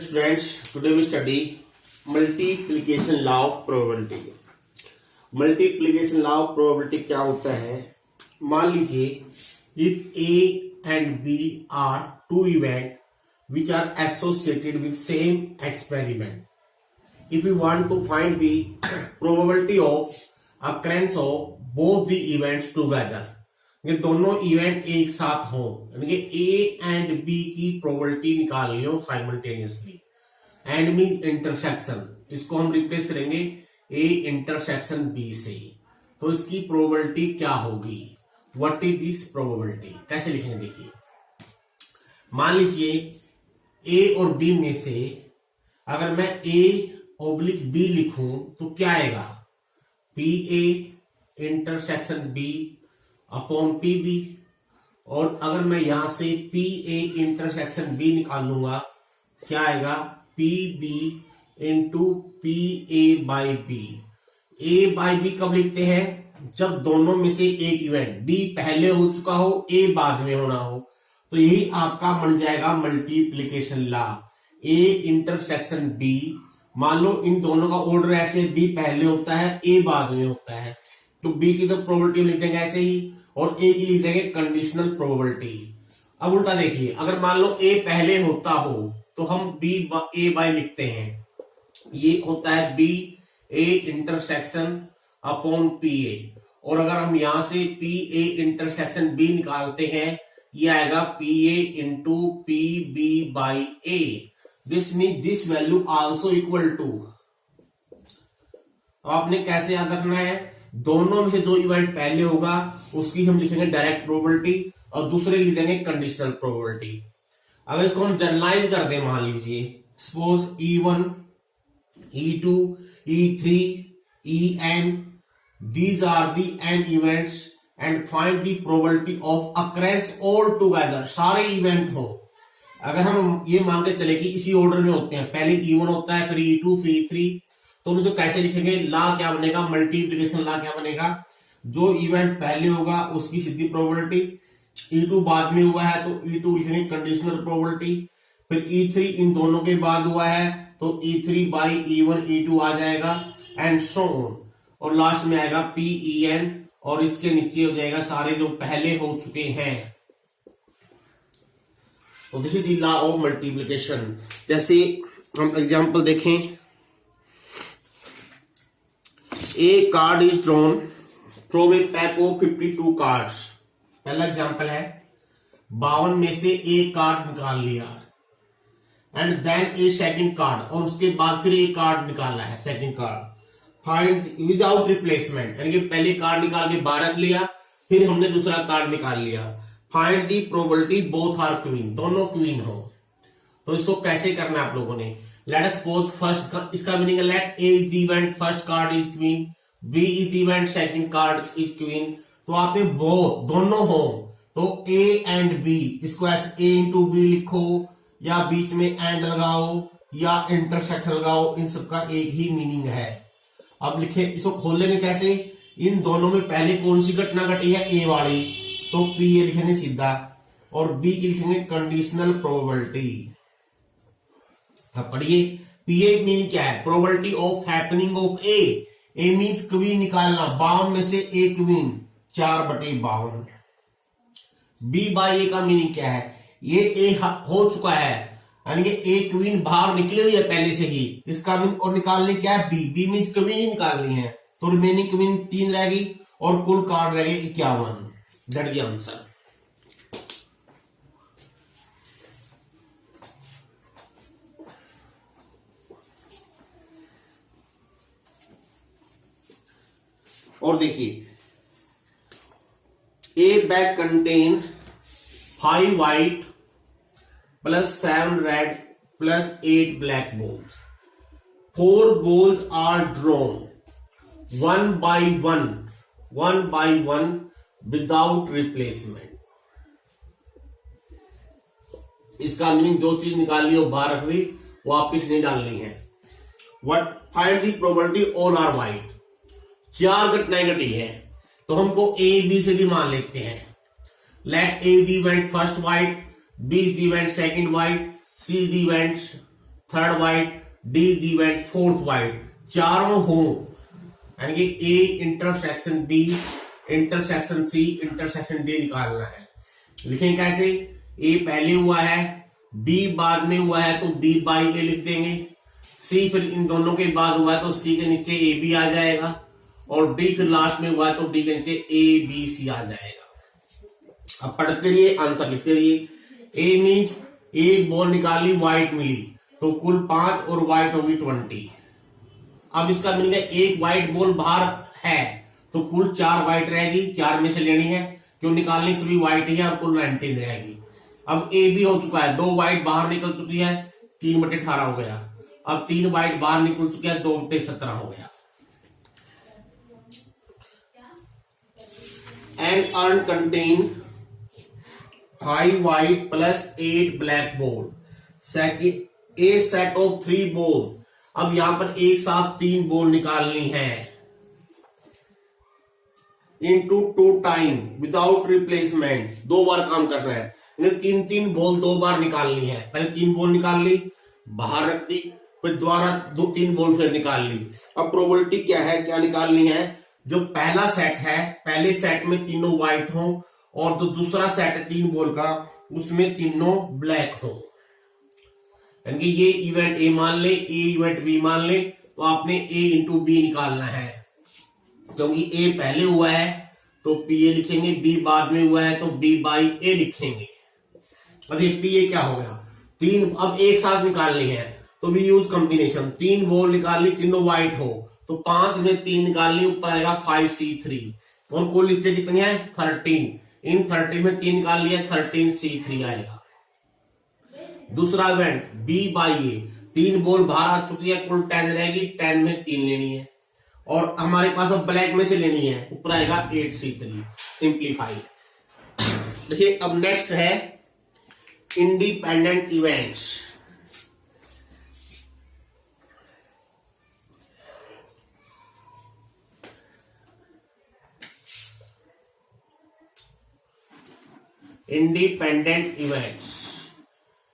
Students, today we study multiplication law of probability. Multiplication law of probability क्या होता है? मान लीजिए if A and B are two events which are associated with same experiment. If we want to find the probability of occurrence of both the events together, ये दोनों event एक साथ हो, यानी कि ए एंड बी की प्रोबेबिलिटी निकाल लो simultaneously. And mean intersection, इसको हम रिप्लेस करेंगे ए इंटरसेक्शन बी से. तो इसकी प्रोबेबिलिटी क्या होगी? What is this probability? कैसे लिखेंगे? देखिए, मान लीजिए ए और बी में से अगर मैं ए ऑब्लिक बी लिखूं तो क्या आएगा? P A intersection B upon P B. और अगर मैं यहां से पी ए इंटरसेक्शन बी निकाल लूंगा, क्या आएगा? P B into P A by B. A by B कब लिखते हैं? जब दोनों में से एक इवेंट बी पहले हो चुका हो, ए बाद में होना हो. तो यही आपका बन जाएगा multiplication law. A intersection B, मान लो इन दोनों का ऑर्डर ऐसे, बी पहले होता है, ए बाद में होता है, तो बी की तो प्रोबेबिलिटी लिख देंगे ऐसे ही, और ए की लिख देंगे कंडीशनल प्रोबेबिलिटी. अब उल्टा देखिए, अगर मान लो ए पहले होता हो तो हम बी ए बाय लिखते हैं. ये होता है B A intersection upon P A. और अगर हम यहां से पी ए इंटरसेक्शन बी निकालते हैं, ये आएगा P A into P B by A. This mean this value also equal to. आपने कैसे याद रखना है? दोनों में से जो इवेंट पहले होगा उसकी हम लिखेंगे डायरेक्ट प्रोबेबिलिटी और दूसरे लिख देंगे कंडीशनल प्रोबेबिलिटी. अगर इसको हम जनरलाइज कर दें, मान लीजिए suppose E1, E2, E3, En, these are the n events and find the probability of occurrence all together. सारे इवेंट हो, अगर हम ये मान के चले कि इसी ऑर्डर में होते हैं, पहले E1 होता है, फिर E2, फिर E3, तो हम इसको कैसे लिखेंगे? ला क्या बनेगा? मल्टीप्लीकेशन ला क्या बनेगा? जो इवेंट पहले होगा उसकी सीधी प्रोबेबिलिटी, E2 बाद में हुआ है तो E2 लिखेंगे कंडीशनल प्रोबेबिलिटी, फिर E3 इन दोनों के बाद हुआ है तो E3 बाई E1 E2 आ जाएगा, एंड सो ऑन. और लास्ट में आएगा PEN, और इसके नीचे हो जाएगा सारे जो पहले हो चुके हैं. तो this is the law of multiplication. जैसे हम एग्जांपल देखें, A card is drawn from a pack of 52 cards. पहला एग्जांपल है, 52 में से एक कार्ड निकाल लिया, and then a second card, और उसके बाद फिर एक कार्ड निकाला है, second card. Find without replacement, यानी कि पहले कार्ड निकाल के बाहर रख लिया, फिर हमने दूसरा कार्ड निकाल लिया. Find the probability both are queen, दोनों क्वीन हो. तो इसको कैसे करना है आप लोगों ने? लेट अस सपोज फर्स्ट, इसका मीनिंग है let A is the event first card is queen, B is the event second card is queen. तो आपने बोथ दोनों हो तो ए एंड बी, इसको ऐसे ए इंटू बी लिखो, या बीच में एंड लगाओ, या इंटरसेक्शन लगाओ, इन सबका एक ही मीनिंग है. अब लिखे, इसको खोलेंगे कैसे? इन दोनों में पहले कौन सी घटना घटी है? ए वाली, तो पी ए लिखेंगे सीधा, और बी की लिखेंगे कंडीशनल प्रोबेबिलिटी. अब पढ़िए, पी ए मीन क्या है? Probability of happening of A. A means queen निकालना, 52 में से एक क्वीन, 4/52. बी बाई ए का मीनिंग क्या है? ये ए हो चुका है, यानी कि ए क्वीन बाहर निकली हुई है पहले से ही, इसका मीन, और निकालने क्या है? बी. बी मीन्स क्वीन ही निकालनी है, तो रिमेनिंग क्वीन 3 रहेगी, और कुल कार्ड रहेगी 51. That the answer. और देखिए, ए bag contain 5 white plus 7 red plus 8 black balls. 4 balls are drawn one by one without replacement. इसका मीनिंग जो चीज निकाली हो बाहर रख दी, वापिस नहीं डालनी है. What find the probability all are white. 4 घटनाएं घटी है, तो हमको ए बी सी डी मान लेते हैं. Let A the event first white, B is the event second white, C is the event third white, D event fourth white, चारों हो, यानी कि A intersection B intersection C intersection D निकालना है। लिखेंगे कैसे? ए पहले हुआ है, बी बाद में हुआ है तो बी बाई ए लिख देंगे, सी फिर इन दोनों के बाद हुआ है तो सी के नीचे ए बी आ जाएगा, और डी फिर लास्ट में हुआ है तो डी के नीचे ए बी सी आ जाएगा। अब पढ़ते रहिए, आंसर लिखते रहिए। ए मीन्स एक बॉल निकाली, व्हाइट मिली, तो कुल 5 और व्हाइट होगी 20। अब इसका मीनिंग है एक व्हाइट बॉल बाहर है तो कुल 4 व्हाइट रहेगी, 4 में से लेनी है, क्यों निकालनी सभी व्हाइट ही है, और कुल 19 रहेगी। अब ए भी हो चुका है, 2 व्हाइट बाहर निकल चुकी है, 3/18 हो गया। अब 3 व्हाइट बाहर निकल चुकी है, 2/17 हो गया। An urn contain 5 white plus 8 black ball. Second, a set of 3 ball. अब यहां पर एक साथ 3 बॉल निकालनी है। Into 2 टाइम विदाउट रिप्लेसमेंट, 2 बार काम करना है, 3 बॉल 2 बार निकालनी है। पहले 3 बॉल निकाल ली, बाहर रख दी, फिर दोबारा 2-3 बॉल फिर निकाल ली। अब प्रोबेबिलिटी क्या है, क्या निकालनी है? जो पहला सेट है, पहले सेट में तीनों व्हाइट हो, और जो दूसरा सेट है 3 बॉल का, उसमें तीनों ब्लैक हो। यानी कि ये इवेंट ए मान ले, ए इवेंट बी मान ले, तो आपने ए इंटू बी निकालना है। क्योंकि ए पहले हुआ है तो पी ए लिखेंगे, बी बाद में हुआ है तो बी बाई ए लिखेंगे। अब ये पी ए क्या हो गया? 3 अब एक साथ निकालनी है तो वी यूज कॉम्बिनेशन। 3 बॉल निकालनी, तीनों व्हाइट हो, तो 5 में 3 निकालनी, ऊपर आएगा 5C3, और कुल नीचे कितनी है? 13। इन 13 में 3 निकाल लिया, 13C3 आएगा। दूसरा event B by A, 3 ball बाहर आ चुकी है, कुल 10 रहेगी, 10 में 3 लेनी है, और हमारे पास अब ब्लैक में से लेनी है, ऊपर आएगा 8C3। सिंप्लीफाइड। देखिए अब नेक्स्ट है independent events. Independent events,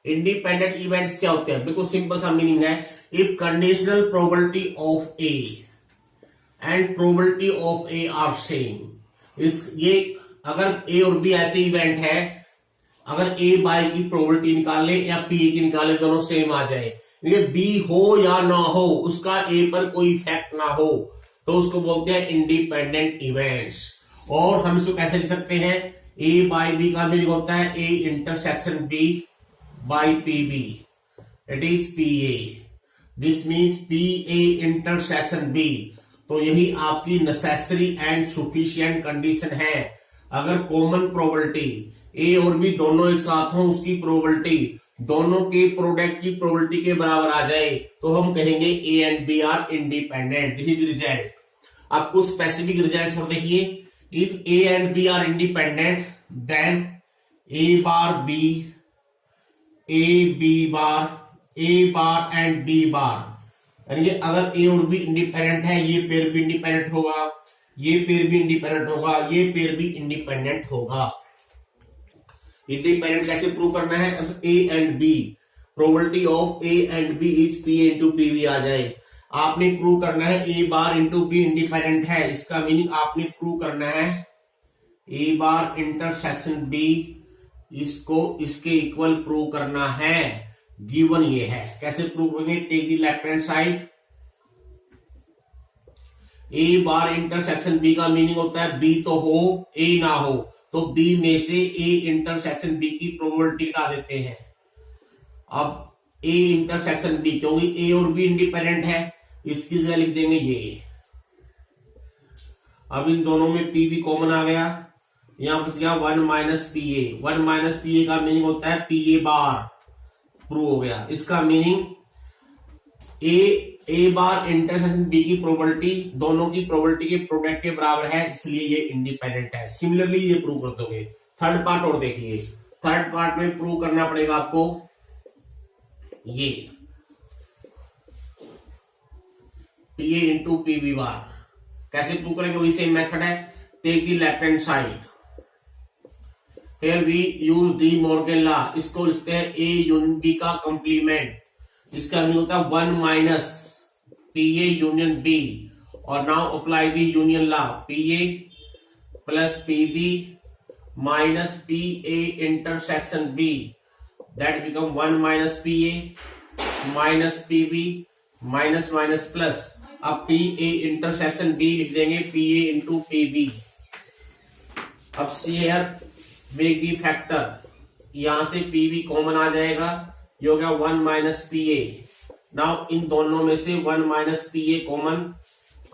independent events क्या होते हैं? बिल्कुल सिंपल सा मीनिंग है, if conditional probability of A and probability of A R same. ये अगर ए और बी ऐसे इवेंट है, अगर ए बाई की प्रोबेबिलिटी निकाले या पी ए की निकाले, दोनों सेम आ जाए, बी हो या ना हो, उसका ए पर कोई इफेक्ट ना हो, तो उसको बोलते हैं इंडिपेंडेंट इवेंट्स। और हम इसको कैसे लिख सकते हैं? ए बाई बी का मीनिंग होता है A intersection B by P B, it is P A. This means P A intersection B. तो यही आपकी नेसेसरी एंड सफिशिएंट कंडीशन है। अगर कॉमन प्रोबेबिलिटी ए और बी दोनों एक साथ हो, उसकी प्रोबेबिलिटी दोनों के प्रोडक्ट की प्रोबेबिलिटी के बराबर आ जाए, तो हम कहेंगे A and B are independent. This is result. आपको स्पेसिफिक रिजल्ट और देखिए, if A and B are independent, then A bar B, A B bar, A bar and B bar, यानी अगर A और B इंडिपेंडेंट है, ये pair भी independent होगा, ये पेयर भी इंडिपेंडेंट होगा, ये पेयर भी इंडिपेंडेंट होगा। इंडिपेंडेंट कैसे प्रूव करना है? अब A and B, probability of A and B is P into PV आ जाए। आपने प्रूव करना है ए बार इंटू बी इंडिपेंडेंट है, इसका मीनिंग आपने प्रूव करना है ए बार इंटरसेक्शन बी, इसको इसके इक्वल प्रूव करना है। गिवन ये है, कैसे प्रूव करेंगे? Take the left hand side, A bar intersection B का मीनिंग होता है बी तो हो ए ना हो, तो बी में से ए इंटरसेक्शन बी की प्रोबेबिलिटी हटा देते हैं। अब ए इंटरसेक्शन बी, क्योंकि ए और बी इंडिपेंडेंट है, इसकी जगह लिख देंगे ये। अब इन दोनों में पी भी कॉमन आ गया, यहां पर क्या 1 माइनस पी ए। 1 माइनस पी ए का मीनिंग होता है पी ए बार, प्रूव हो गया। इसका मीनिंग ए बार इंटरसेक्शन बी की प्रोबेबिलिटी दोनों की प्रोबेबिलिटी के प्रोडक्ट के बराबर है, इसलिए ये इंडिपेंडेंट है। सिमिलरली ये प्रूव कर दोगे। थर्ड पार्ट और देखिए, थर्ड पार्ट में प्रूव करना पड़ेगा आपको ये P A into P B bar. कैसे प्रूव करेंगे? वही सेम मेथड है। Take the left hand side, here we use De Morgan law, इसको लिखते हैं ए यूनियन बी का कंप्लीमेंट। इसका मीनिंग होता है 1 minus P A union B, और now apply the union law, P A plus P B minus P A intersection B, that become 1 minus P A minus P B minus minus plus, अब P A intersection B लिख देंगे P A into P B. अब share make the factor, यहां से P B common आ जाएगा, ये हो गया 1 minus P A. Now in दोनों में से 1 माइनस पी ए कॉमन,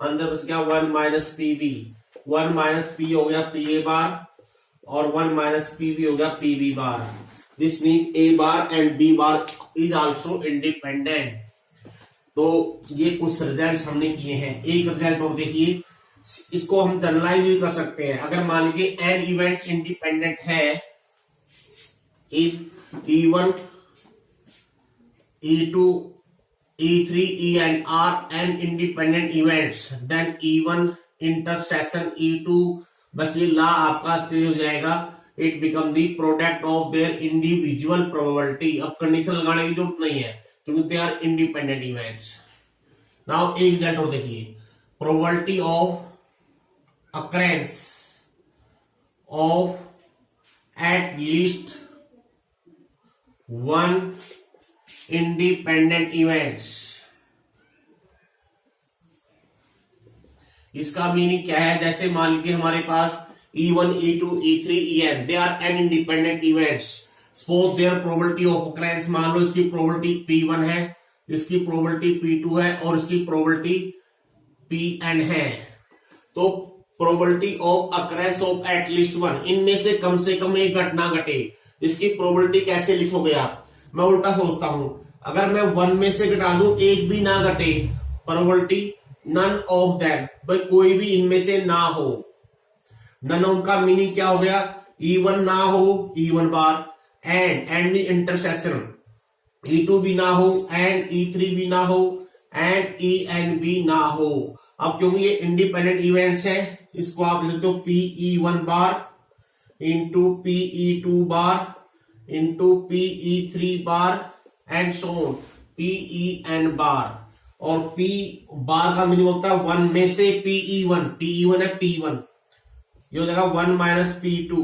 अंदर बच गया 1 minus P B, 1 minus P हो गया पी ए बार और 1 माइनस पी बी हो गया P B bar. This means A bar and B bar is also independent. तो ये कुछ रिजल्ट हमने किए हैं। एक रिजल्ट और देखिए, इसको हम जनरलाइज भी कर सकते हैं। अगर मान लीजिए एन इवेंट्स इंडिपेंडेंट है, if E1, E2, E3, E and R n independent events, then E1 intersection E2, बस ये ला आपका स्टेज हो जाएगा, it become the product of their individual probability. अब कंडीशन लगाने की जरूरत नहीं है क्योंकि they are independent events. Now एक रिजल्ट और देखिए, probability of occurrence of at least 1 independent events. इसका मीनिंग क्या है? जैसे मान लीजिए हमारे पास E1, E2, E3, En, they are n independent events. Suppose their probability of occurrence, मान लो इसकी probability P1 है, इसकी probability P2 है और इसकी probability Pn है। तो probability of occurrence of at least 1, इनमें से कम एक घटना घटे, इसकी probability कैसे लिखोगे आप? मैं उल्टा सोचता हूं, अगर मैं 1 में से घटा दूं, एक भी ना घटे, probability none of them, भाई कोई भी इनमें से ना हो। नन ऑफ का मीनिंग क्या हो गया? E1 ना हो, E1 bar, and the intersection E2 भी ना हो, एंड E3 भी ना हो, एंड En भी ना हो। अब क्योंकि ये इंडिपेंडेंट इवेंट्स है, इसको आप लिख दो PE1 bar into PE2 bar into PE3 bar and so on PEN बार। और P बार का मीनिंग होता है 1 में से PE1 है P1, ये हो जाएगा 1 minus P2,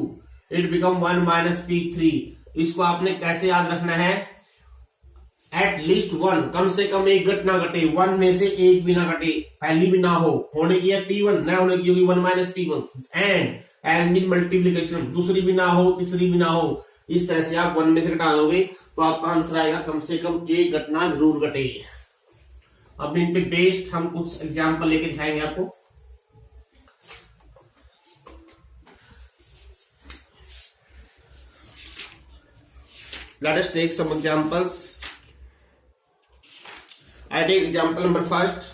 it become 1 minus P3। इसको आपने कैसे याद रखना है? एट लीस्ट 1, कम से कम एक घटना घटे, 1 में से एक भी ना घटे, पहली भी ना हो, होने की है P1, न होने की होगी 1 minus P1, and in multiplication दूसरी भी ना हो, तीसरी भी ना हो। इस तरह से आप 1 में से घटा दोगे तो आपका आंसर आएगा कम से कम एक घटना जरूर घटे। अब इन पे बेस्ड हम कुछ एग्जाम्पल लेके दिखाएंगे आपको। Let us take some examples. I take example number first.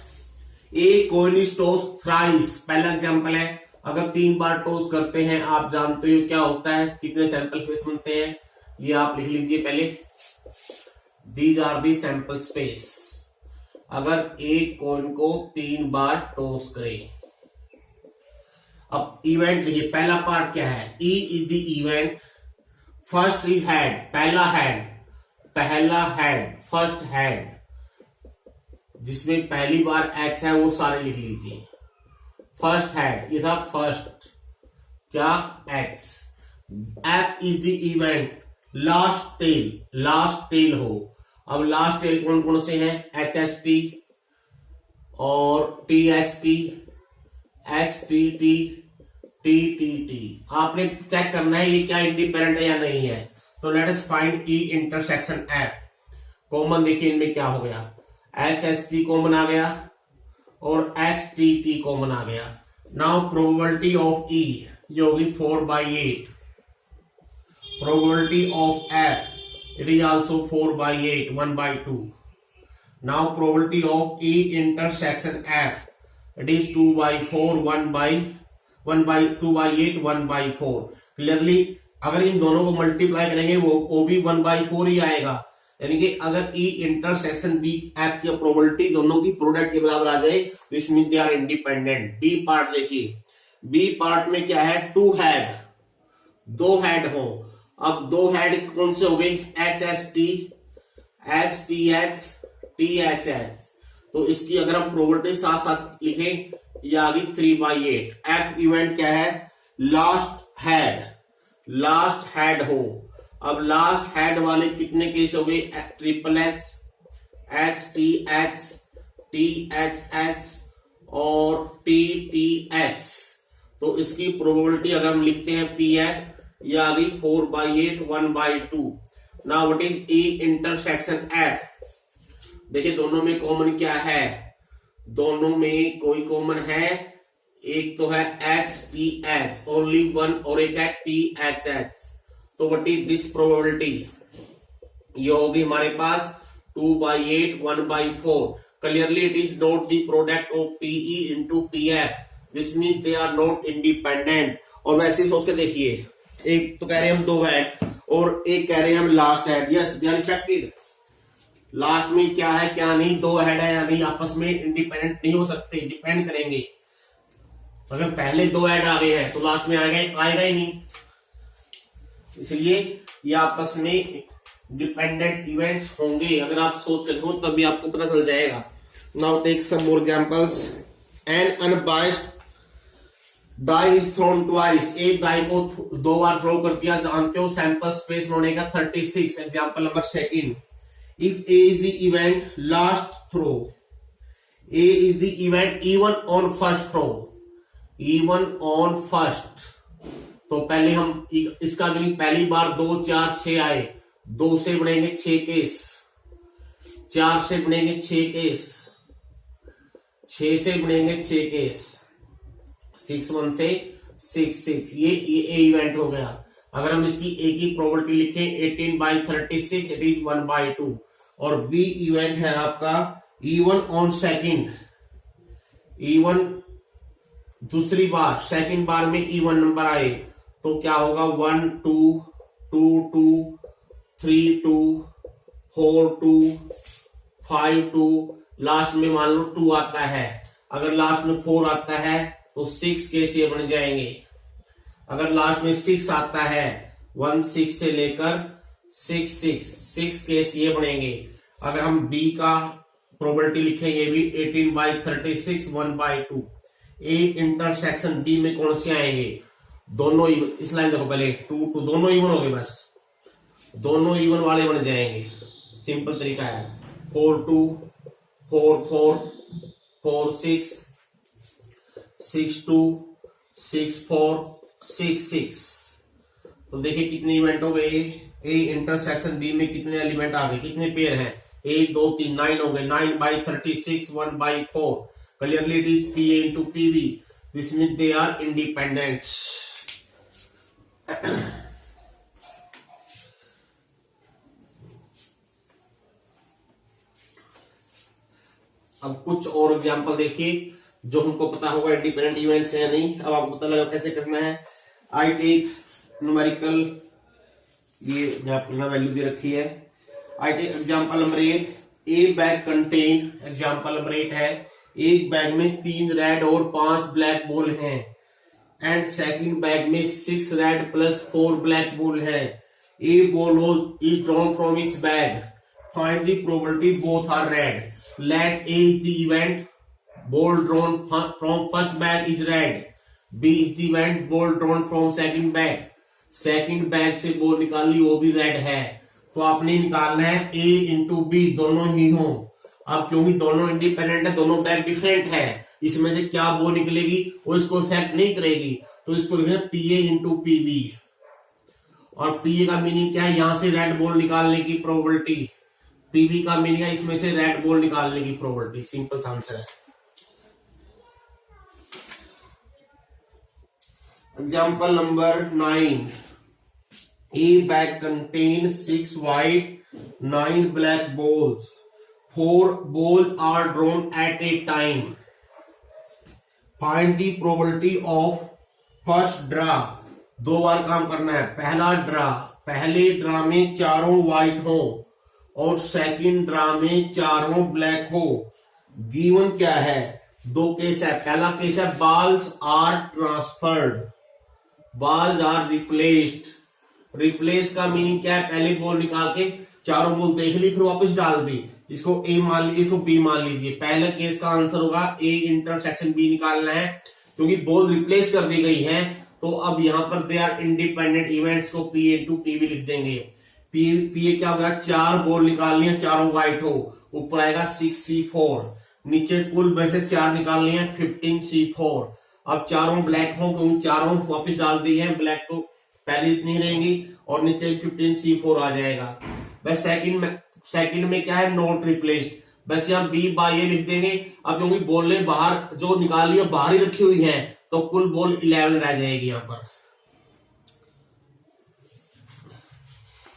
A coin is tossed thrice. पहला एग्जाम्पल है, अगर 3 बार टॉस करते हैं, आप जानते हो क्या होता है, कितने सैंपल स्पेस बनते हैं, ये आप लिख लीजिए पहले। These are the sample space. अगर एक कॉइन को 3 बार टॉस करे, अब इवेंट देखिए, पहला पार्ट क्या है? E is the event, first is head, पहला हेड, फर्स्ट हेड, जिसमें पहली बार एक्स है वो सारे लिख लीजिए। फर्स्ट हेड, ये था फर्स्ट क्या? X. F is the event, last tail हो। अब लास्ट टेल कौन कौन से हैं? HHT और THT, XTT, TTT। आपने चेक करना है ये क्या इंडिपेंडेंट है या नहीं है। तो let us find E intersection F। Common देखिए इनमें क्या हो गया, HHT कॉमन आ गया और XTT कॉमन आ गया। नाउ प्रोबेबिलिटी ऑफ E ये होगी 4/8, probability of F it is also 4/8, 1/2। Now probability of E intersection F it is 2/4, 2/8, 1/4। Clearly अगर इन दोनों को मल्टीप्लाई करेंगे वो भी 1/4 ही आएगा। यानी कि अगर E इंटरसेक्शन B F की प्रोबेबिलिटी दोनों की प्रोडक्ट के बराबर आ जाए तो इस mean they are independent. B part देखिए, बी पार्ट में क्या है? 2 हेड, 2 हेड हो। अब 2 हेड कौन से हो गए? HHT, HTH, THH। तो इसकी अगर हम प्रोबेबिलिटी साथ साथ लिखें, ये आ गई 3/8। F इवेंट क्या है? लास्ट हैड हो। अब लास्ट हैड वाले कितने केस हो गए? ट्रिपल एच, HTH, THH और TTH। तो इसकी प्रोबेबिलिटी अगर हम लिखते हैं PH, ये आ गई 4/8, 1/2। Now what is E intersection F? देखिए दोनों में कॉमन क्या है? दोनों में कोई कॉमन है, एक तो है HTH ओनली वन, और एक है THH। तो व्हाट इज दिस प्रोबेबिलिटी? ये होगी हमारे पास 2/8, 1/4। Clearly it is not the product of PE into PF। This mean they are not independent. और वैसे ही सोच के देखिए, एक तो कह रहे हैं हम 2 हैड और एक कह रहे हैं हम last head. Yes, they are affected. Last में क्या है क्या नहीं, 2 हैड है या नहीं, आपस में इंडिपेंडेंट नहीं हो सकते, डिपेंड करेंगे। अगर पहले 2 हैड आ गए हैं तो लास्ट में आएगा ही नहीं, इसलिए ये आपस में डिपेंडेंट इवेंट्स होंगे। अगर आप सोच रहे हो तभी आपको पता चल जाएगा। Now take some more examples. An unbiased die is thrown twice. एक डाई को 2 बार थ्रो कर दिया, जानते हो सैंपल स्पेस होने का 36। Example number 2। If A is the event last throw, A is the event even on first throw, even on first. तो पहले हम इसका मीनिंग पहली बार 2, 4, 6 आए, 2 से बनेंगे 6 केस, 4 से बनेंगे 6 केस, 6 से बनेंगे 6 केस, 6 1 से 6 ये इवेंट हो गया। अगर हम इसकी एक ही प्रोबेबिलिटी लिखें 18/36, इट इज 1/2। और बी इवेंट है आपका इवन ऑन सेकंड, इवन दूसरी बार, सेकंड बार में इवन नंबर आए तो क्या होगा? 1 2 2 2 3 2 4 2 5 2। लास्ट में मान लो 2 आता है, अगर लास्ट में 4 आता है तो 6 केस ये बन जाएंगे। अगर लास्ट में 6 आता है, 1 6 से लेकर 6 केस ये बनेंगे। अगर हम बी का प्रोबेबिलिटी लिखें, ये भी 18/36, 1/2। ए इंटरसेक्शन बी में कौन से आएंगे? दोनों इवन। इस लाइन देखो पहले 2 2, दोनों इवन हो गए, बस दोनों इवन वाले बन जाएंगे। सिंपल तरीका है। 4 2 4 4 4 6 6 2 6 4 6 6। तो देखिए कितने इवेंट हो गए। ए इंटरसेक्शन बी में कितने एलिमेंट आ गए, कितने पेयर हैं? 1 2 3 9 हो गए। 9/36, 1/4। Clearly it is PA into PB। This means they are independent. अब कुछ और एग्जांपल देखिए जो हमको पता होगा इंडिपेंडेंट इवेंट्स है या नहीं। अब आपको पता लगा कैसे करना है। आई टेक न्यूमेरिकल, ये आपने वैल्यू दे रखी है। I take example number 8। A bag contain, example number 8 है, एक बैग में 3 रेड और 5 ब्लैक बॉल हैं, एंड सेकंड बैग में 6 रेड प्लस 4 ब्लैक बॉल है। A ball is drawn from its bag, find the probability both are red. Let A is the event, ball drawn from first bag is red. B is the event, ball drawn from second bag. Second bag से ball निकाली, वो भी red है। तो आपने निकालना है A into B, दोनों ही हो। अब क्योंकि दोनों इंडिपेंडेंट है, दोनों बैग डिफरेंट है, इसमें से क्या बॉल निकलेगी वो इसको इफेक्ट नहीं करेगी। तो इसको लिखे PA इंटू PB। और PA का मीनिंग क्या है? यहां से रेड बॉल निकालने की प्रोबेबिलिटी। PB का मीनिंग है इसमें से रेड बॉल निकालने की प्रोबेबिलिटी। सिंपल आंसर है। Example number 9. A bag contains 6 white, 9 black balls. 4 balls are drawn at a time. Find the probability of first draw. 2 बार काम करना है। पहला ड्रा, पहले ड्रा में चारों व्हाइट हो और सेकंड ड्रा में चारों ब्लैक हो। गिवन क्या है? 2 केस है। पहला केस है balls are transferred, balls are replaced. Replace का मीनिंग क्या है? पहले बॉल निकाल के चारों बॉल देख ली, फिर वापस डाल दी। इसको ए मान लीजिए, इसको बी मान लीजिए। पहले केस का आंसर होगा ए इंटरसेक्शन बी निकालना है, क्योंकि बॉल रिप्लेस कर दी गई है। तो अब यहां पर दे आर इंडिपेंडेंट इवेंट्स को P A to P B लिख देंगे। पी ए क्या होगा, 4 बॉल निकालनी है, चारों वाइट हो, ऊपर आएगा 6C4, नीचे कुल में से 4 निकालनी है 15C4। अब चारों ब्लैक हो, क्योंकि चारों वापस डाल दी है, ब्लैक तो पहले इतनी रहेंगी और नीचे 15C4 आ जाएगा। बस सेकंड में क्या है, नॉट रिप्लेस्ड, बस यहाँ बी बाई ए लिख देंगे। अब क्योंकि बॉल बाहर जो निकाली है बाहर ही रखी हुई है, तो कुल बॉल 11 रह जाएगी यहां पर।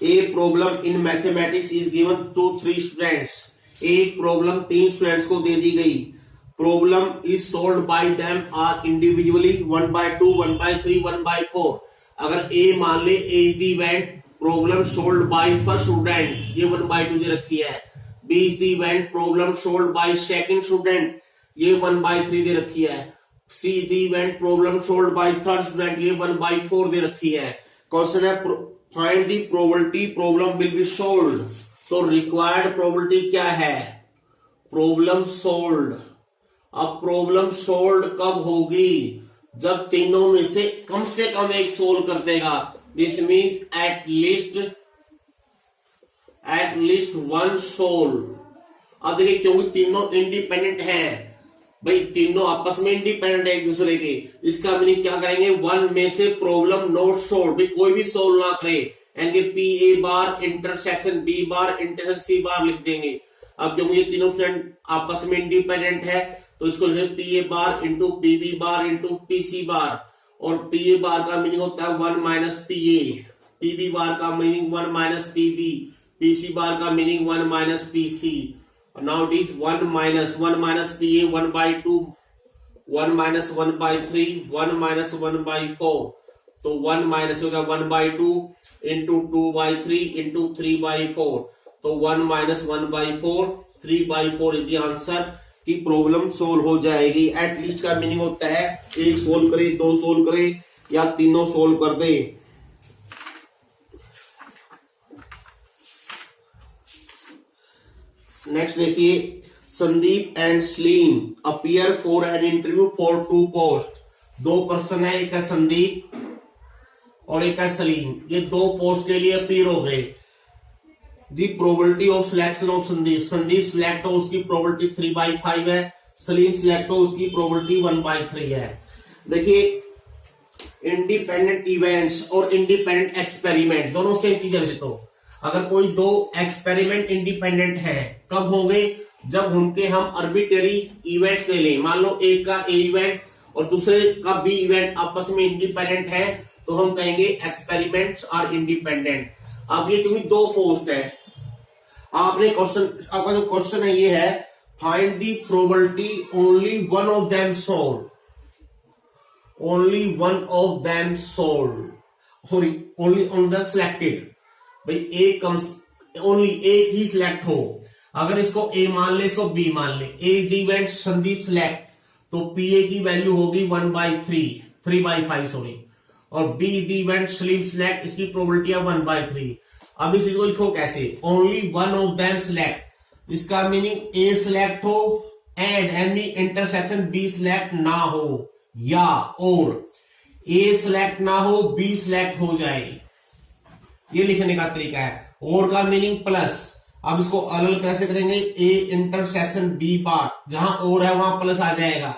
A problem in mathematics is given to 3 students. एक प्रॉब्लम 3 स्टूडेंट्स को दे दी गई। Problem is solved by them are individually 1/2, 1/3, 1/4। अगर ए मान ले A is the event, problem solved by first student, ये 1/2 दे रखी है। B is the event, problem solved by second student, ये 1/3 दे रखी है। C the event, problem solved by third student, ये 1/4 दे रखी है। क्वेश्चन है find the probability problem will be solved. तो रिक्वायर्ड प्रोबेबिलिटी क्या है, प्रॉब्लम सोल्व्ड। अब प्रॉब्लम सोल्व्ड कब होगी, जब तीनों में से कम एक सोल्व कर देगा। This means eight least 1 solve. अब देखिए, क्योंकि तीनों इंडिपेंडेंट हैं भाई, तीनों आपस में इंडिपेंडेंट है एक दूसरे के, इसका मीनिंग क्या करेंगे, 1 में से प्रॉब्लम नॉट सोल्व, भाई कोई भी सोल्व ना करे, यानी P A bar intersection B bar intersection C bar लिख देंगे। अब क्योंकि ये तीनों स्टूडेंट आपस में इंडिपेंडेंट है, तो इसको लिखे P A bar into P B bar into P C bar. और पी ए बार का मीनिंग होता है 1 minus P A, P B bar का meaning 1 minus P B, P C bar का meaning 1 minus P C. Now it is 1 minus P A 1/2, 1 minus 1/3, 1 minus 1/4। तो 1 minus होगा 1/2 into 2/3 into 3/4। तो 1 minus 1/4, 3/4 is the answer की problem solve हो जाएगी। At least का meaning होता है एक सोल्व करे, 2 सोल्व करे या तीनों सोल्व कर दे। नेक्स्ट देखिए, Sandeep and Salim appear for an interview for 2 post. 2 person है, एक है संदीप और एक है सलीम, ये 2 पोस्ट के लिए अपीयर हो गए। The probability of selection of Sandeep, Sandeep select हो उसकी प्रोबेबिलिटी 3/5 है, सलीम सिलेक्ट हो उसकी प्रोबेबिलिटी 1/3 है। देखिए, इंडिपेंडेंट इवेंट्स और इंडिपेंडेंट एक्सपेरिमेंट दोनों सेम चीज है। तो अगर कोई 2 एक्सपेरिमेंट इंडिपेंडेंट है, कब होंगे, जब उनके हम आर्बिट्रेरी इवेंट ले लें। मान लो एक का ए इवेंट और दूसरे का बी इवेंट आपस में इंडिपेंडेंट है, तो हम कहेंगे एक्सपेरिमेंट्स आर इंडिपेंडेंट। अब ये क्योंकि 2 पोस्ट है, आपका जो क्वेश्चन है ये है find the probability only one of them solve, only one of them solve, sorry only on the selected. भाई एक ओनली एक ही सिलेक्ट हो। अगर इसको ए मान ले, इसको बी मान ले, ए इवेंट संदीप सिलेक्ट, तो पी ए की वैल्यू होगी 3/5 सॉरी, और बी इवेंट सलीम सिलेक्ट, इसकी प्रोबेबिलिटी है 1/3। अब इस चीज को लिखो कैसे, only one of them select, इसका मीनिंग ए सिलेक्ट हो and any intersection B select ना हो, या और ए सिलेक्ट ना हो बी सिलेक्ट हो जाए, ये लिखने का तरीका है। और का मीनिंग प्लस। अब इसको अलग कैसे करेंगे, ए इंटरसेक्शन बी बार, जहां और है वहां प्लस आ जाएगा।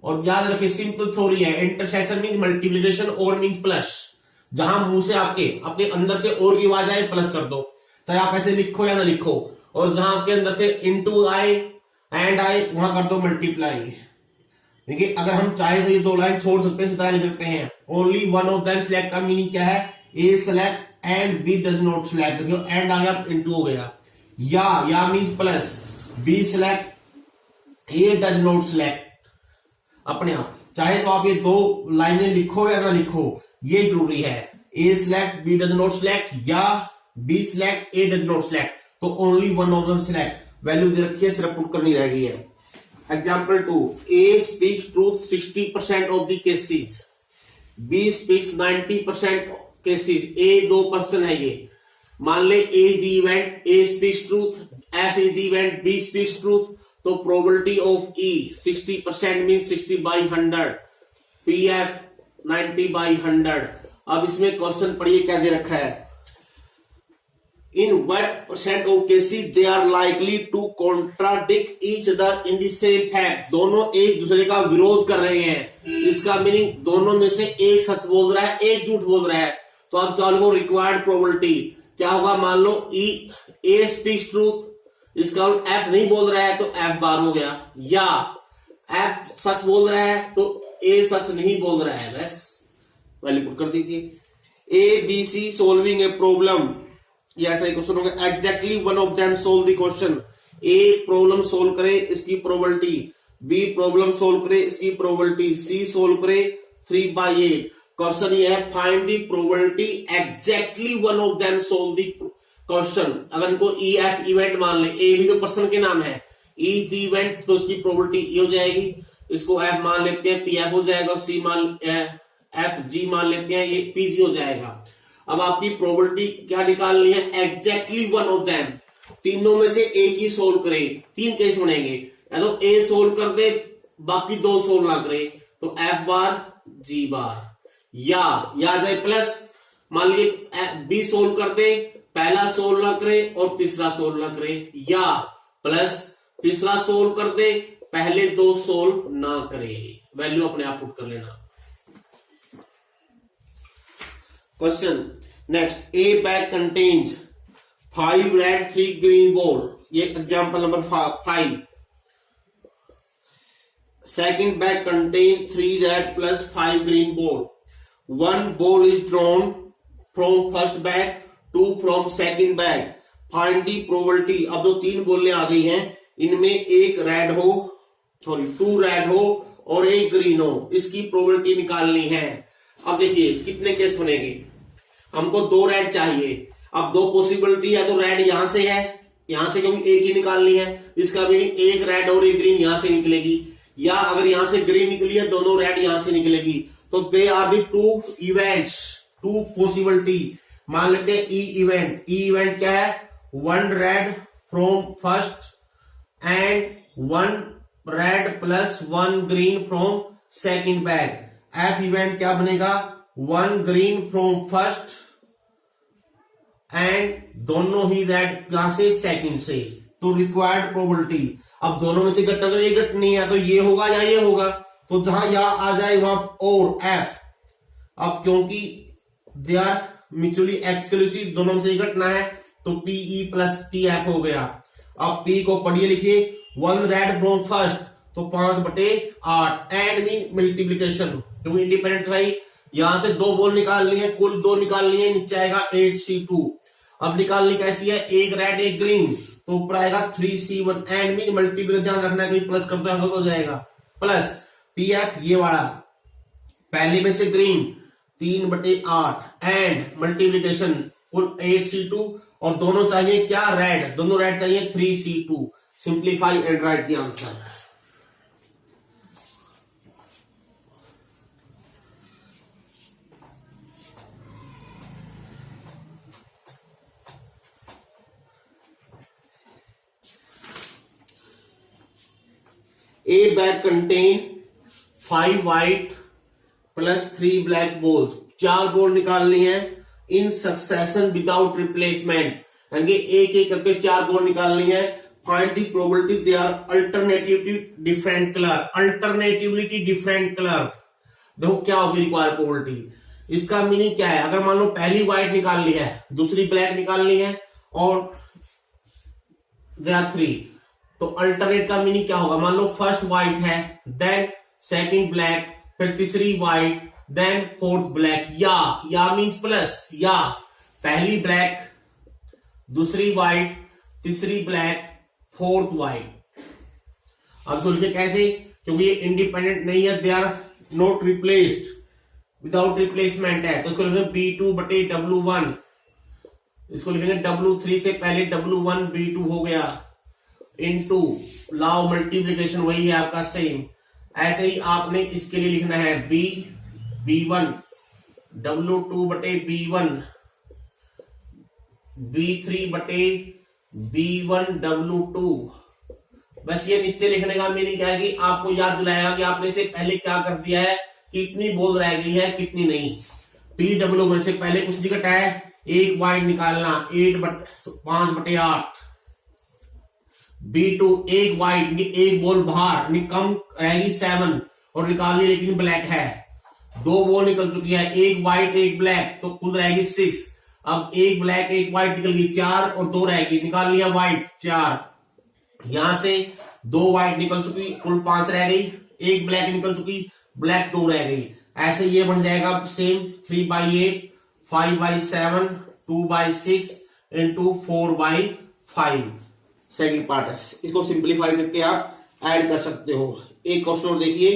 और याद रखिए सिंपल थ्योरी है, इंटरसेक्शन मीन मल्टीप्लिकेशन, और मीन प्लस। जहां मुंह से आपके अंदर से और की आवाज आए प्लस कर दो, चाहे आप ऐसे लिखो या ना लिखो। और जहां आपके अंदर से इनटू आए एंड आए वहां कर दो मल्टीप्लाई। देखिए अगर हम चाहे तो ये 2 लाइन छोड़ सकते हैं, सीधा लिख सकते हैं। Only one of them select का मीनिंग क्या है, A select and B does not select. देखियो एंड आ गया, इनटू हो गया। या means plus, B select A does not select, अपने आप। चाहे तो आप ये 2 लाइनें लिखो या ना लिखो, ये जरूरी है। A select B does not select, या B select A does not select, तो only one of them select. Value दे रखी है, सिर्फ पुट करनी रह गई है। Example 2, A speaks truth 60% of the cases, B speaks 90% cases. A 2 person है, ये मान ले A the event, A speaks truth F is the event, B speaks truth, तो probability of E 60% means 60 by 100, PF 90 by 100। अब इसमें question पढ़िए क्या दे रखा है, in what percent of cases they are likely to contradict each other in the same fact। दोनों एक दूसरे का विरोध कर रहे हैं, इसका मीनिंग दोनों में से एक सच बोल रहा है एक झूठ बोल रहा है। तो आप चाहो रिक्वायर्ड प्रोबेबिलिटी क्या होगा, मान लो ए स्पीक्स ट्रूथ, इसका एफ नहीं बोल रहा है तो एफ बार हो गया, या एफ सच बोल रहा है तो ए सच नहीं बोल रहा है, बस वैल्यू पुट कर दीजिए। A B C solving a problem, ये ऐसा ही क्वेश्चन होगा, exactly one of them solve the question. A problem solve करे इसकी प्रोबेबिलिटी, बी प्रॉब्लम सोल्व करे इसकी प्रोबेबिलिटी, सी सोल्व करे 3/8। क्वेश्चन ये है find the probability exactly one of them solve the question. अगर इनको ई एफ इवेंट मान ले, ए भी तो पर्सन के नाम है, ई द इवेंट तो उसकी प्रोबेबिलिटी ई हो जाएगी, इसको एफ मान लेते हैं पी एफ हो जाएगा, सी मान एफ जी मान लेते हैं, ये पी जी हो जाएगा। अब आपकी प्रोबेबिलिटी क्या निकालनी है, एग्जैक्टली वन ऑफ देम, तीनों में से एक ही सोल्व करे। तीन केस बनेंगे, या तो ए सोल्व कर दे बाकी दो सोल्व ना करे, तो एफ बार जी बार, या आ जाए प्लस, मान लीजिए बी सोल्व कर दे पहला सोल्व ना करे और तीसरा सोल्व ना करे, या प्लस तीसरा सोल्व कर दे पहले दो सोल्व ना करे। वैल्यू अपने आप पुट कर लेना। Question next, a bag contains 5 red 3 green ball, ये example number 5। Second bag contain 3 red plus 5 green ball, 1 ball is drawn from first bag, 2 from second bag, find the probability। अब दो तीन बॉलें आ गई हैं, इनमें एक रेड हो, सॉरी 2 रेड हो और एक ग्रीन हो, इसकी प्रोबेबिलिटी निकालनी है। अब देखिए कितने केस बनेंगे, हमको 2 रेड चाहिए। अब दो पॉसिबिलिटी है, तो रेड यहां से है, यहां से क्योंकि एक ही निकालनी है, इसका मीनिंग एक रेड और एक ग्रीन यहां से निकलेगी, या अगर यहां से ग्रीन निकली है दोनों रेड यहां से निकलेगी, तो they are the 2 events, 2 possibility. मान लेते हैं ई इवेंट, ई इवेंट क्या है, 1 red from first and 1 red plus 1 green from second bag. F event क्या बनेगा, 1 ग्रीन फ्रॉम फर्स्ट एंड दोनों ही रेड कहां से, सेकंड से। तो रिक्वायर्ड प्रोबेबिलिटी, अब दोनों में से घटना तो ये घटनी है, तो ये होगा या ये होगा, तो जहां या आ जाए वहां और एफ। अब क्योंकि दे आर म्यूचुअली एक्सक्लूसिव, दोनों में से घटना है, तो पीई प्लस पी एफ हो गया। अब पी को पढ़िए लिखिए, 1 रेड फ्रॉम फर्स्ट, तो 5/8 एंड मीन मल्टीप्लीकेशन, क्योंकि इंडिपेंडेंट भाई यहां से 2 बॉल निकालनी है, कुल 2 निकालनी है, नीचे आएगा 8C2। अब निकालनी कैसी है, एक रेड एक ग्रीन, तो ऊपर आएगा 3C1 एंड मीन मल्टीप्लीकेशन, ध्यान रखना कहीं प्लस करते हैं हो जाएगा, प्लस पी एफ ये वाला पहले में से ग्रीन 3/8 एंड मल्टीप्लीकेशन कुल 8C2, और दोनों चाहिए क्या, रेड, दोनों रेड चाहिए 3C2। Simplify and right the answer. A bag contain 5 white plus 3 black balls, 4 ball निकालनी है इन सक्सेशन विदाउट रिप्लेसमेंट, यानी एक एक करके 4 बॉल निकालनी है। Find the probability they are alternatively different colour, alternatively different colour. देखो क्या होगी रिक्वायर्ड प्रोबेबिलिटी, इसका मीनिंग क्या है, अगर मान लो पहली व्हाइट निकालनी है, दूसरी ब्लैक निकालनी है और देयर आर 3, तो अल्टरनेट का मीनिंग क्या होगा, मान लो फर्स्ट व्हाइट है, देन सेकंड ब्लैक, फिर तीसरी व्हाइट, देन फोर्थ ब्लैक, या मींस प्लस, या पहली ब्लैक, दूसरी व्हाइट, तीसरी ब्लैक, फोर्थ व्हाइट। अब सोचिए कैसे, क्योंकि ये इंडिपेंडेंट नहीं है, they are not replaced, without replacement है, तो इसको लिखेंगे B2/W1, इसको लिखेंगे W3 से पहले W1 B2 हो गया, इनटू लॉ ऑफ मल्टीप्लिकेशन वही है आपका सेम। ऐसे ही आपने इसके लिए लिखना है B1 W2/B1 B3/B2 B1W2। बस ये नीचे लिखने का मीनिंग क्या है कि आपको याद दिलाएगा कि आपने से पहले क्या कर दिया है, कितनी बॉल रह गई है कितनी नहीं। PW से पहले कुछ नहीं कटा है, एक वाइड निकालना 5/8। B2 एक वाइड, एक बॉल बाहर, कम रहेगी 7 और निकाल दी, लेकिन ब्लैक है। 2 बॉल निकल चुकी है, एक वाइट एक ब्लैक, तो कुल रहेगी 6। अब एक ब्लैक एक वाइट निकल गई 4 और 2 रहेगी, निकाल लिया वाइट 4। यहां से 2 वाइट निकल चुकी, कुल 5 रह गई, एक ब्लैक निकल चुकी, ब्लैक 2 रह गई। ऐसे ये बन जाएगा सेम 3/8, 5/7, 2/6 इंटू 4/5। सेकंड पार्ट है, इसको सिंप्लीफाई करके आप ऐड कर सकते हो। एक क्वेश्चन और देखिए,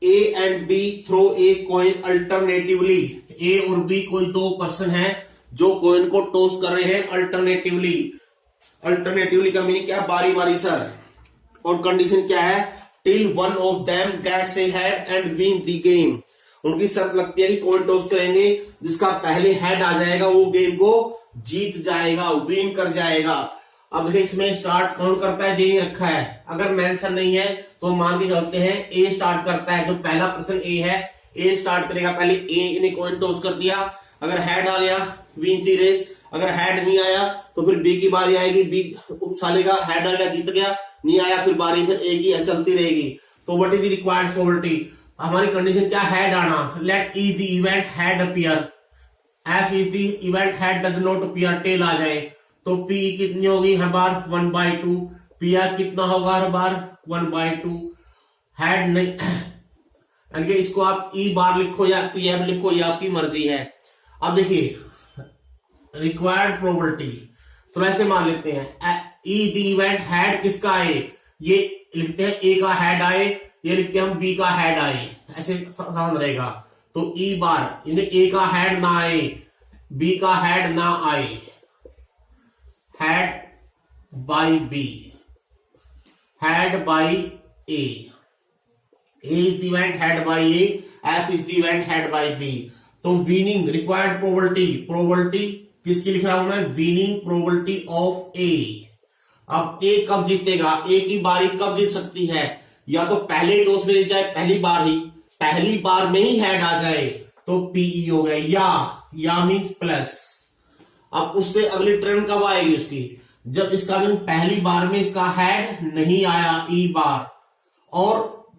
A and B throw a coin alternatively. A और बी कोई 2 पर्सन है जो कॉइन को टॉस कर रहे हैं अल्टरनेटिवली। अल्टरनेटिवली का मीनिंग क्या है, बारी बारी सर। और कंडीशन क्या है, till one of them gets a head and win the game. उनकी शर्त लगती है कि कॉइन टॉस करेंगे, जिसका पहले हेड आ जाएगा वो गेम को जीत जाएगा, विन कर जाएगा। अब इसमें स्टार्ट कौन करता है, दे रखा है। अगर मेंशन नहीं है तो मान के चलते हैं ए स्टार्ट करता है, जो पहला पर्सन ए है, ए स्टार्ट करेगा। पहले ए ने कॉइन टॉस कर दिया, अगर हेड आ गया विन दी रेस, अगर हेड नहीं आया तो फिर बी की बारी आएगी, बी उछालेगा, हेड आ गया जीत गया, नहीं आया फिर बारी फिर ए की चलती रहेगी। तो what is the required probability, हमारी कंडीशन क्या, हेड आना। Let E the event head appear, F is the event head does not appear, tail आ जाए तो पी कितनी होगी हर बार 1/2, पी आर कितना होगा हर बार 1/2। हेड नहीं यानी कि इसको आप ई बार लिखो या पी एम लिखो, ये आपकी मर्जी है। अब देखिए रिक्वायर्ड प्रोबेबिलिटी, तो ऐसे मान लेते हैं ई द इवेंट हेड किसका आए, ये लिखते हैं ए का हेड आए, ये लिखते हैं हम बी का हेड आए, ऐसे साउंड रहेगा। तो ई बार ए का हेड ना आए, बी का हेड ना आए, head by B, head by A, is the event head by A, F is the event head by B. तो विनिंग रिक्वायर्ड प्रोबेबिलिटी किसकी लिख रहा हूं मैं, विनिंग प्रोबेबिलिटी ऑफ ए। अब ए कब जीतेगा, ए की बारी कब जीत सकती है, या तो पहले टॉस में जीत जाए, पहली बार में ही हेड आ जाए तो पीई हो गए, या मींस प्लस। अब उससे अगली टर्न कब आएगी उसकी, जब इसका भी पहली बार में इसका हेड नहीं आया ई बार, और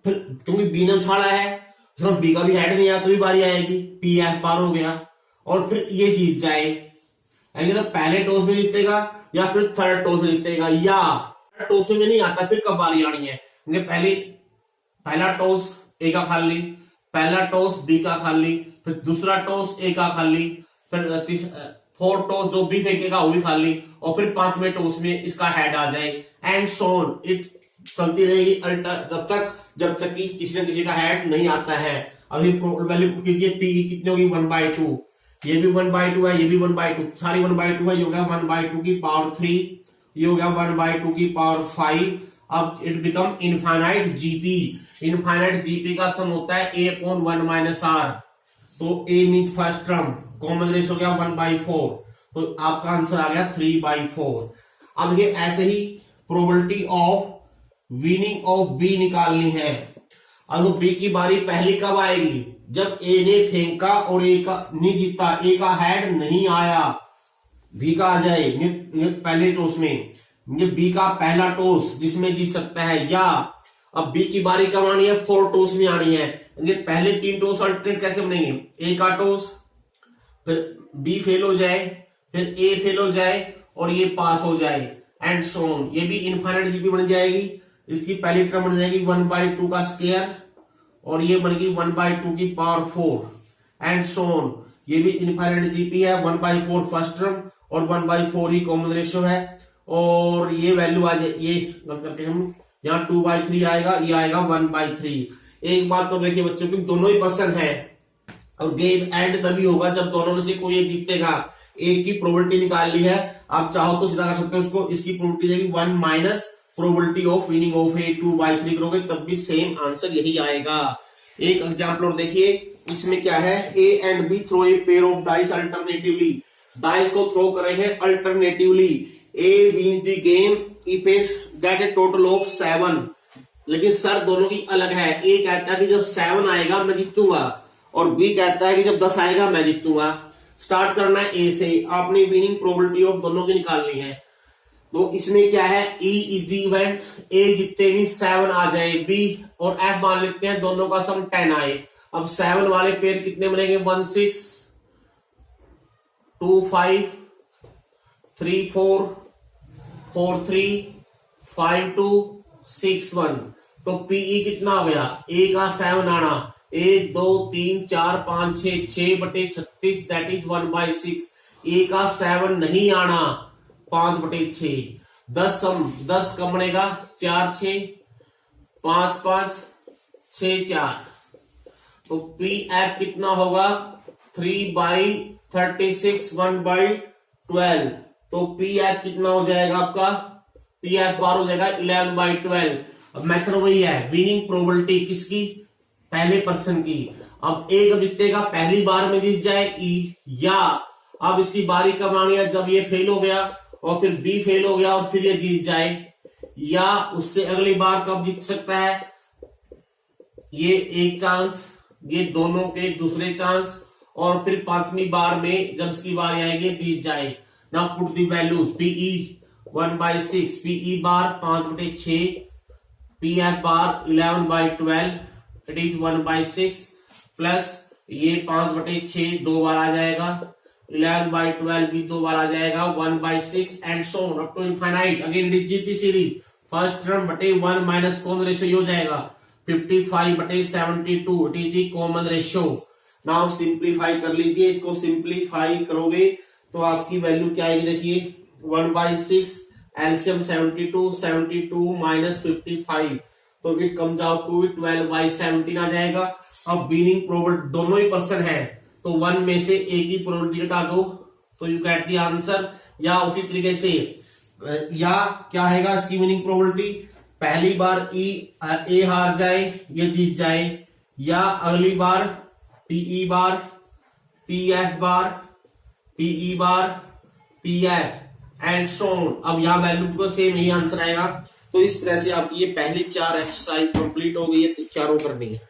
फिर क्योंकि बी ने उछाड़ा है तो बी का भी हेड नहीं आया तो भी बारी आएगी, पी एफ बार हो गया, और फिर ये जीत जाए, यानी तो पहले टॉस में जीतेगा या फिर थर्ड टॉस में जीतेगा, या टॉस में नहीं आता फिर कब बारी आनी है। पहला टॉस ए का खाली, पहला टॉस बी का खाली, फिर दूसरा टॉस ए का खाली, फिर फोर्थ टॉस जो बी फेंकेगा वो भी खाली, और फिर 5वें टॉस में इसका हेड आ जाए, एंड सोन इट चलती रहेगी जब तक कि किसी न किसी का हेड नहीं आता है। अभी वैल्यू कीजिए, पी कितनी होगी 1/2, ये भी 1/2 है, ये भी 1/2, सारी 1/2 है, ये हो गया 1/2 की पावर 3, ये हो गया 1/2 की पावर 5। अब it become infinite GP, infinite GP का सम होता है a/1 - r, तो a means first term, common ratio हो गया 1/4, तो आपका आंसर आ गया 3/4। अब ये ऐसे ही probability of winning of B निकालनी है। अब बी की बारी पहली कब आएगी, जब ए ने फेंका और ए का नहीं जीता, ए का हेड नहीं आया, बी का आ जाए पहले टॉस में, ये बी का पहला टॉस जिसमें जीत सकता है, या अब बी की बारी कब आनी है, 4 टॉस में आनी है। पहले 3 टॉस अल्टरनेट कैसे बनेंगे, ए का टॉस, फिर बी फेल हो जाए, फिर ए फेल हो जाए और ये पास हो जाए, एंड सो ऑन। ये भी इनफाइनाइट जीपी बन जाएगी। इसकी पहली टर्म बन जाएगी 1/2 का स्क्वायर, और ये बन गई 1/2 की पावर 4, एंड सो ऑन। ये भी इनफाइनाइट जीपी है, 1/4 फर्स्ट टर्म और 1/4 ही कॉमन रेशियो है, और ये वैल्यू आ जाए, ये करके हम यहाँ 2/3 आएगा, ये आएगा 1/3। एक बात तो देखिए बच्चों की, दोनों ही पर्सन है और गेम एंड तभी होगा जब दोनों में से कोई एक जीतेगा। एक की प्रोबेबिलिटी निकाल ली है, आप चाहो तो सीधा कर सकते हो उसको, इसकी प्रोबेबिलिटी जाएगी 1 minus probability of winning of A, 2/3 करोगे तब भी सेम आंसर यही आएगा। एक एग्जाम्पल और देखिए, इसमें क्या है, A and B throw a pair of dice alternatively, dice को थ्रो कर रहे हैं alternatively. A wins the game if it get a total of 7। लेकिन सर दोनों की अलग है। ए कहता है कि जब 7 आएगा मैं जीतूंगा और बी कहता है कि जब 10 आएगा मैं जीतूंगा। स्टार्ट करना है ए से। आपने विनिंग प्रोबेबिलिटी ऑफ दोनों की निकालनी है। तो इसमें क्या है, ई इज द इवेंट, ए जितने भी 7 आ जाए, बी और एफ मान लेते हैं दोनों का सम 10 आए। अब 7 वाले पेयर कितने बनेंगे, 1 6 2 5 3 4 4 3 5 2 6 1। तो पीई कितना हो गया, ए का 7 आना, 1 2 3 4 5 6 6/36 दैट इज 1/6। ए का 7 नहीं आना, 5/6। 10 कम बनेगा, 4 6 5 5 6 4। तो पी एफ कितना होगा, 3/36 1/12। तो पी एफ कितना हो जाएगा आपका, पी एफ बार हो जाएगा 11/12। अब मेथड वही है, विनिंग प्रोबेबिलिटी किसकी, पहले पर्सन की। अब ए कब जीतेगा, पहली बार में जीत जाए ई, या अब इसकी बारी कब आनी है, जब ये फेल हो गया और फिर बी फेल हो गया और फिर ये जीत जाए, या उससे अगली बार कब जीत सकता है, ये एक चांस, ये दोनों के दूसरे चांस, और फिर 5वीं बार में जब इसकी बारी आएगी जीत जाए। Now put the values, P E 1/6, P E bar 5/6, P F bar 11/12, it is 1/6 plus ये 5/6 दो बार आ जाएगा, 11/12 भी दो बार आ जाएगा, 1/6 and so on up to infinite. Again it is GP series, first term बटे 1 माइनस कॉमन रेशियो हो जाएगा 55/72, it is the common ratio. Now simplify कर लीजिए, इसको सिंप्लीफाई करोगे तो आपकी वैल्यू क्या आएगी, देखिए 1/6 एलसीएम 72 माइनस 55, तो इट कम्स आउट टू 12/17 आ जाएगा। अब विनिंग प्रोबेबिलिटी दोनों ही पर्सन है तो 1 में से एक ही प्रोबेबिलिटी हटा दो तो यू गेट द आंसर। या उसी तरीके से या क्या आएगा इसकी विनिंग प्रोबेबिलिटी, पहली बार ए हार जाए ये जीत जाए, या अगली बार P E bar P F bar P E bar P F and so on. अब यहां वैल्यू को सेम ही आंसर आएगा। तो इस तरह से आपकी ये पहली 4 एक्सरसाइज कंप्लीट हो गई है, चारों करनी है।